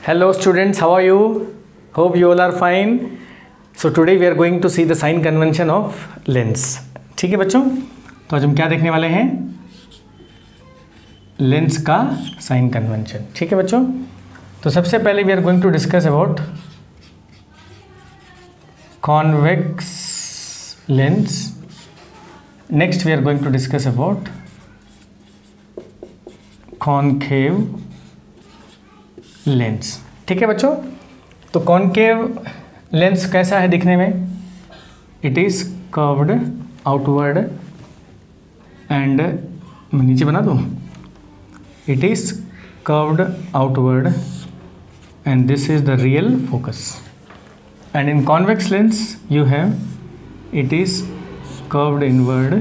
Hello students, how are you? Hope you all are fine. So today we are going to see the sign convention of lens. ठीक है बच्चों, तो आज हम क्या देखने वाले हैं? लेंस का साइन कन्वेंशन. ठीक है बच्चों, तो सबसे पहले we are going to discuss about convex lens. Next we are going to discuss about concave lens. ठीक है बच्चों, तो कॉनकेव लेंस कैसा है दिखने में? It is curved outward and, मैं नीचे बना दूँ, it is curved outward and this is the real focus. And in convex lens you have it is curved inward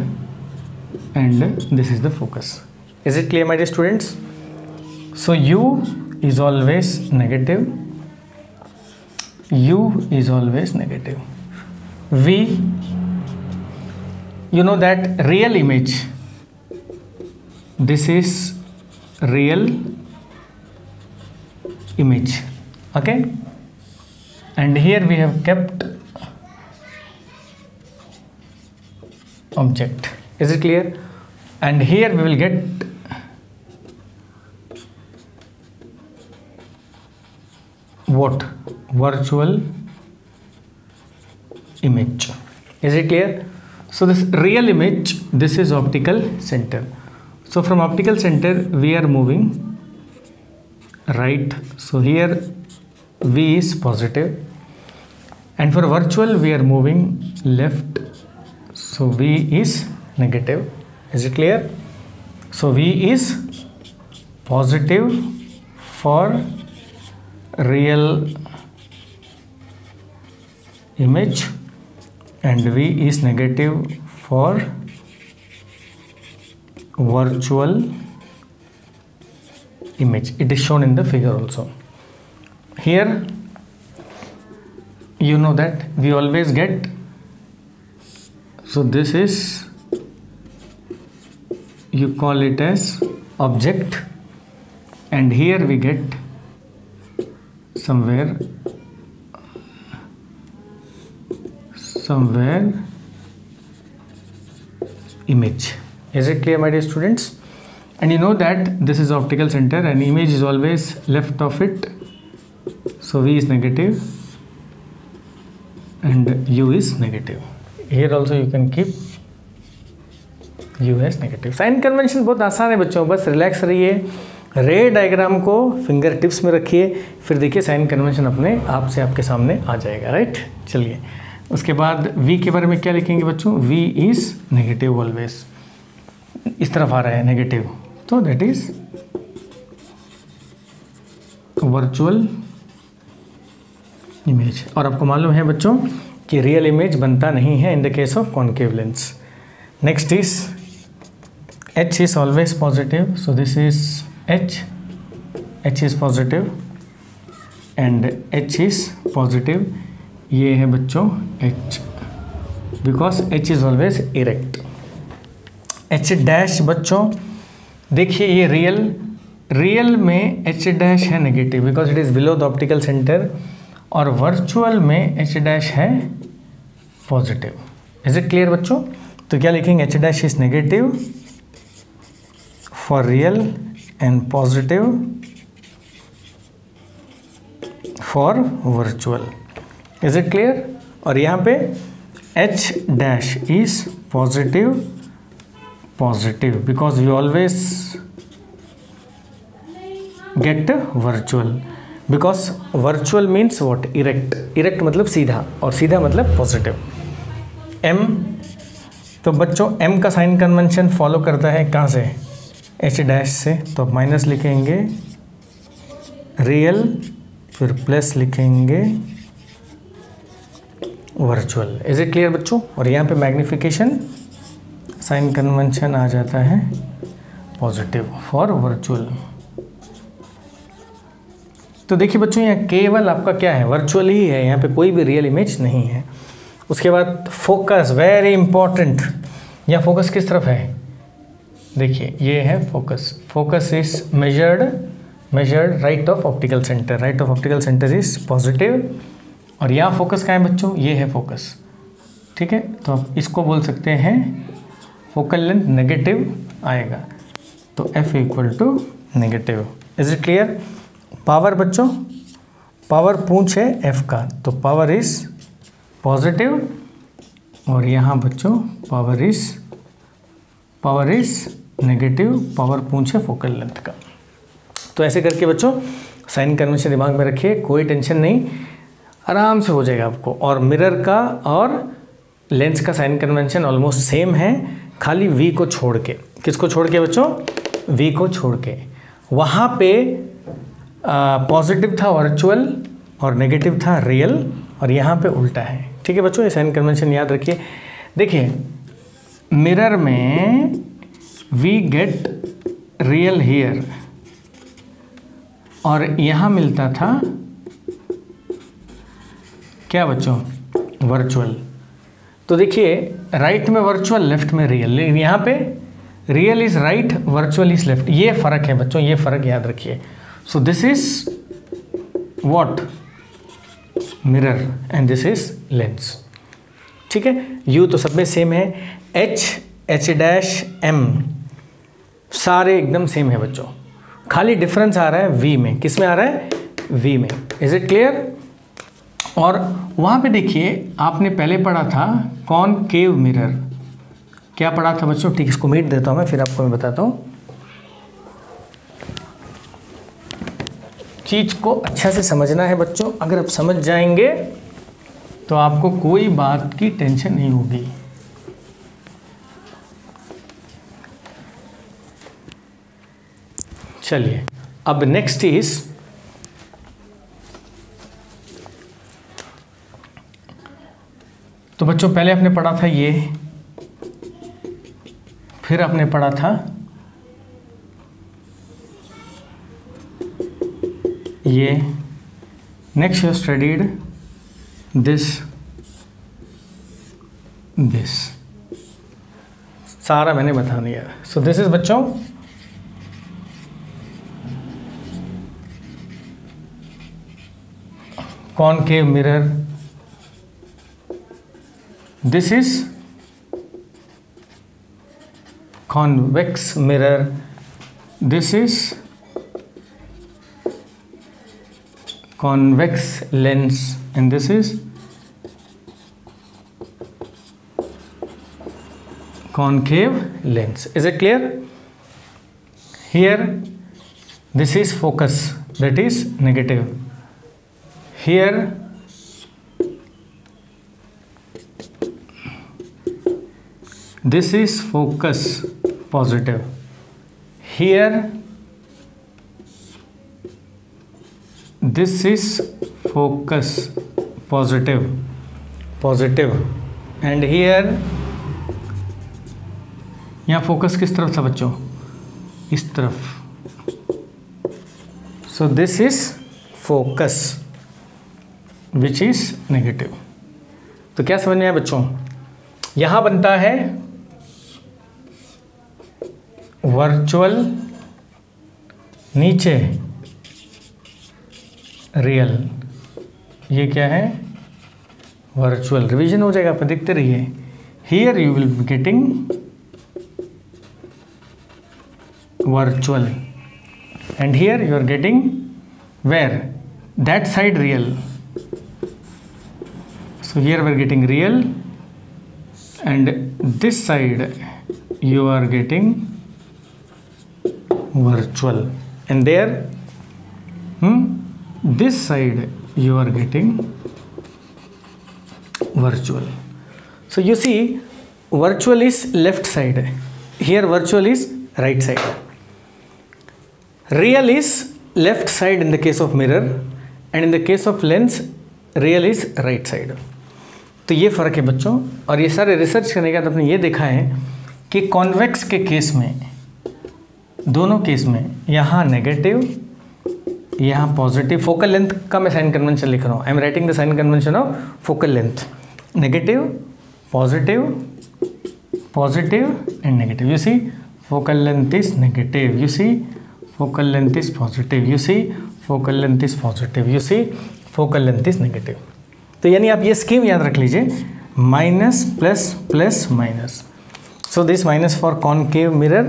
and this is the focus. Is it clear my dear students? So U is always negative. U is always negative. V, you know that real image, this is real image, okay, and here we have kept object. Is it clear? And here we will get what? Virtual image. Is it clear? So this real image, this is optical center. So from optical center we are moving right. So here V is positive, and for virtual we are moving left. So V is negative. Is it clear? So V is positive for real image and V is negative for virtual image. It is shown in the figure also. Here you know that we always get, so this is, you call it as object, and here we get somewhere image. Is it clear my dear students? And you know that this is optical center and image is always left of it. So V is negative and U is negative. Here also you can keep U as negative. Sign convention बहुत आसान है बच्चों, बस relax रहिए, रे diagram को finger tips में रखिए, फिर देखिए साइन कन्वेंशन अपने आप से आपके सामने आ जाएगा. राइट, चलिए उसके बाद V के बारे में क्या लिखेंगे बच्चों? V इज़ नेगेटिव ऑलवेज, इस तरफ आ रहा है नेगेटिव, तो दैट इज वर्चुअल इमेज. और आपको मालूम है बच्चों कि रियल इमेज बनता नहीं है in the case of concave lens. Next is H is always positive, so this is H is positive and H is positive. ये है बच्चों H, because H is always erect. H dash बच्चों देखिए, ये real में H dash है negative because it is below the optical centre, और virtual में H डैश है पॉजिटिव. इज इट क्लियर बच्चों? तो क्या लिखेंगे? H dash is negative for real and positive for virtual. Is it clear? और यहाँ पे H dash is positive because we always get virtual, because virtual means what? erect मतलब सीधा, और सीधा मतलब पॉजिटिव. M, तो बच्चों M का साइन कन्वेंशन फॉलो करता है कहाँ से? H डैश से, तो माइनस लिखेंगे रियल, फिर प्लस लिखेंगे वर्चुअल. इज इट क्लियर बच्चों? और यहाँ पे मैग्निफिकेशन साइन कन्वेंशन आ जाता है पॉजिटिव फॉर वर्चुअल. तो देखिए बच्चों, यहाँ केवल आपका क्या है? वर्चुअल ही है, यहाँ पे कोई भी रियल इमेज नहीं है. उसके बाद फोकस, वेरी इंपॉर्टेंट. यहाँ फोकस किस तरफ है? देखिए ये है focus. Focus is measured measured right of optical center. Right of optical center is positive. और यहाँ फोकस कहाँ है बच्चों, ये है फोकस, ठीक है। तो आप इसको बोल सकते हैं फोकल लेंथ नेगेटिव आएगा, तो F equal to negative. Is it clear? Power बच्चों, पावर पूंछ है F का, तो पावर इज पॉजिटिव, और यहाँ बच्चों पावर इज नेगेटिव, पावर पूंछ है फोकल लेंथ का। तो ऐसे करके बच्चों साइन कन्वेंशन दिमाग में रखिए, कोई टेंशन नहीं, आराम से हो जाएगा आपको। और मिरर का और लेंस का साइन कन्वेंशन ऑलमोस्ट सेम है, खाली V को छोड़ के। किसको छोड़ के बच्चों? V को छोड़ के। वहाँ पे पॉजिटिव था वर्चुअल और नेगेटिव था रियल, और यहाँ पे उल्टा है, ठीक है बच्चों। ये साइन कन्वेंशन याद रखिए। देखिए मिरर में वी गेट रियल हियर, और यहाँ मिलता था क्या बच्चों? वर्चुअल। तो देखिए राइट में वर्चुअल, लेफ्ट में रियल, लेकिन यहाँ पे real is right, virtual is left. ये फर्क है बच्चों, ये फर्क याद रखिए। So this is what? Mirror, and this is lens, ठीक है। यू तो सब में सेम है, एच डैश एम सारे एकदम सेम है बच्चों, खाली डिफरेंस आ रहा है वी में। किस में आ रहा है? वी में। Is it clear? और वहाँ पे देखिए आपने पहले पढ़ा था कॉनकेव मिरर, क्या पढ़ा था बच्चों? ठीक, इसको मीट देता हूँ मैं, फिर आपको मैं बताता हूँ। चीज़ को अच्छा से समझना है बच्चों, अगर आप समझ जाएंगे तो आपको कोई बात की टेंशन नहीं होगी। चलिए अब नेक्स्ट इज तो बच्चों पहले आपने पढ़ा था ये, फिर आपने पढ़ा था ये, नेक्स्ट यू स्टडीड दिस, सारा मैंने बता दिया। सो दिस इज बच्चों concave mirror, this is convex mirror, this is convex lens, and this is concave lens. Is it clear? Here this is focus, that is negative. Here this is focus, positive. Here this is focus, positive, and here यहाँ focus किस तरफ था बच्चों? इस तरफ। So this is focus which is negative. तो क्या समझ में आया बच्चों? यहाँ बनता है वर्चुअल, नीचे रियल, ये क्या है? वर्चुअल। रिवीजन हो जाएगा, आप देखते रहिए। Here you will be getting virtual, and here you are getting where? That side real. So here we are getting real, and this side you are getting virtual, and there this side you are getting virtual. So you see virtual is left side, here virtual is right side. Real is left side in the case of mirror, and in the case of lens real is right side. तो ये फ़र्क है बच्चों। और ये सारे research करने के बाद आपने ये देखा है कि कॉन्वेक्स के केस में, दोनों केस में, यहाँ नेगेटिव, यहाँ पॉजिटिव। फोकल लेंथ का मैं साइन कन्वेंशन लिख रहा हूँ, I am writing the sign convention of focal length. Negative, positive, positive and negative. You see focal length is negative, you see focal length is positive, you see focal length is positive, you see focal length is negative. तो यानी आप ये scheme याद रख लीजिए, minus plus plus minus. So this minus for concave mirror,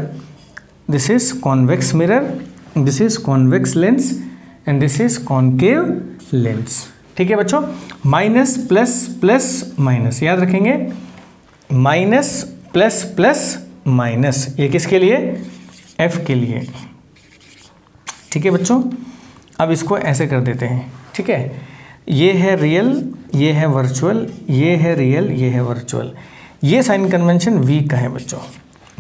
this is convex mirror, this is convex lens and this is concave lens. ठीक है बच्चों, माइनस प्लस प्लस माइनस याद रखेंगे, माइनस प्लस प्लस माइनस, ये किसके लिए, F के लिए. ठीक है बच्चों, अब इसको ऐसे कर देते हैं. ठीक है, ये है रियल, ये है वर्चुअल, ये है रियल, ये है वर्चुअल. ये साइन कन्वेंशन वी का है बच्चों,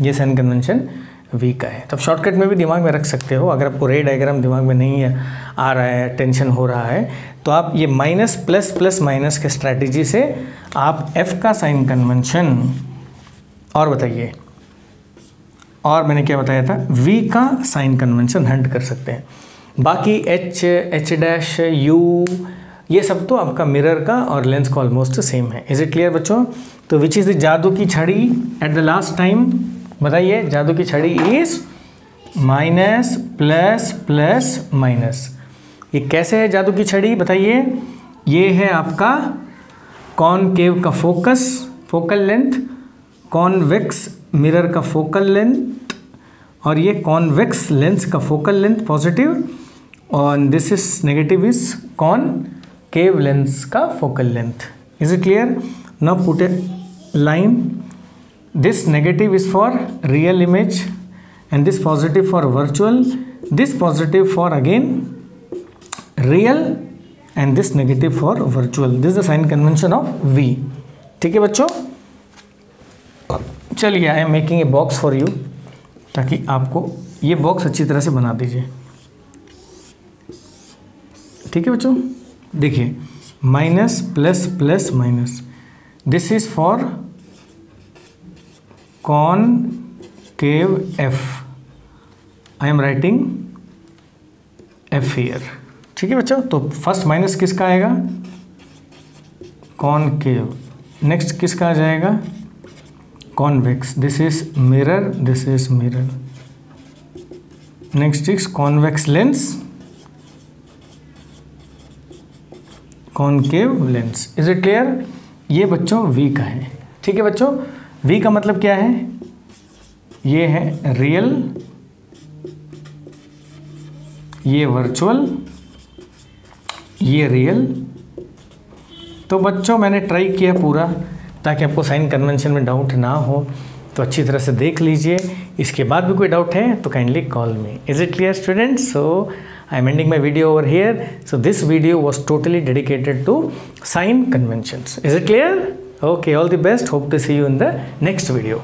ये साइन कन्वेंशन वी का है. तो आप शॉर्टकट में भी दिमाग में रख सकते हो. अगर आपको रे डायग्राम दिमाग में नहीं आ रहा है, टेंशन हो रहा है, तो आप ये माइनस प्लस प्लस माइनस के स्ट्रैटेजी से आप एफ का साइन कन्वेंशन, और बताइए, और मैंने क्या बताया था, वी का साइन कन्वेंशन हंट कर सकते हैं. बाकी एच, एच डैश, यू, ये सब तो आपका मिरर का और लेंस का ऑलमोस्ट सेम है. इज इट क्लियर बच्चों? तो विच इज़ द जादू की छड़ी एट द लास्ट टाइम, बताइए. जादू की छड़ी is minus plus plus minus. ये कैसे है जादू की छड़ी, बताइए. ये है आपका कॉनकेव का focus, focal length, convex mirror का फोकल लेंथ, और ये कॉन्वेक्स लेंस का फोकल लेंथ पॉजिटिव, और this is negative is concave lens का focal length. Is it clear? Now put a line. This negative is for real image and this positive for virtual, this positive for again real and this negative for virtual. This is the sign convention of V. ठीक है बच्चों, चलिए I am making a box for you, ताकि आपको ये box अच्छी तरह से बना दीजिए. ठीक है बच्चों, देखिए minus plus plus minus, this is for concave f. I am writing f here. ठीक है बच्चों, तो फर्स्ट माइनस किसका आएगा, कॉनकेव. नेक्स्ट किसका आ जाएगा, convex. This is mirror, this is mirror. Next is convex lens, concave lens. Is it clear? ये बच्चों v का है. ठीक है बच्चों, V का मतलब क्या है, ये है रियल, ये वर्चुअल, ये रियल. तो बच्चों मैंने ट्राई किया पूरा, ताकि आपको साइन कन्वेंशन में डाउट ना हो, तो अच्छी तरह से देख लीजिए. इसके बाद भी कोई डाउट है तो kindly call me. Is it clear students? So I am ending my video over here. So this video was totally dedicated to sign conventions. Is it clear? Okay, all the best. Hope to see you in the next video.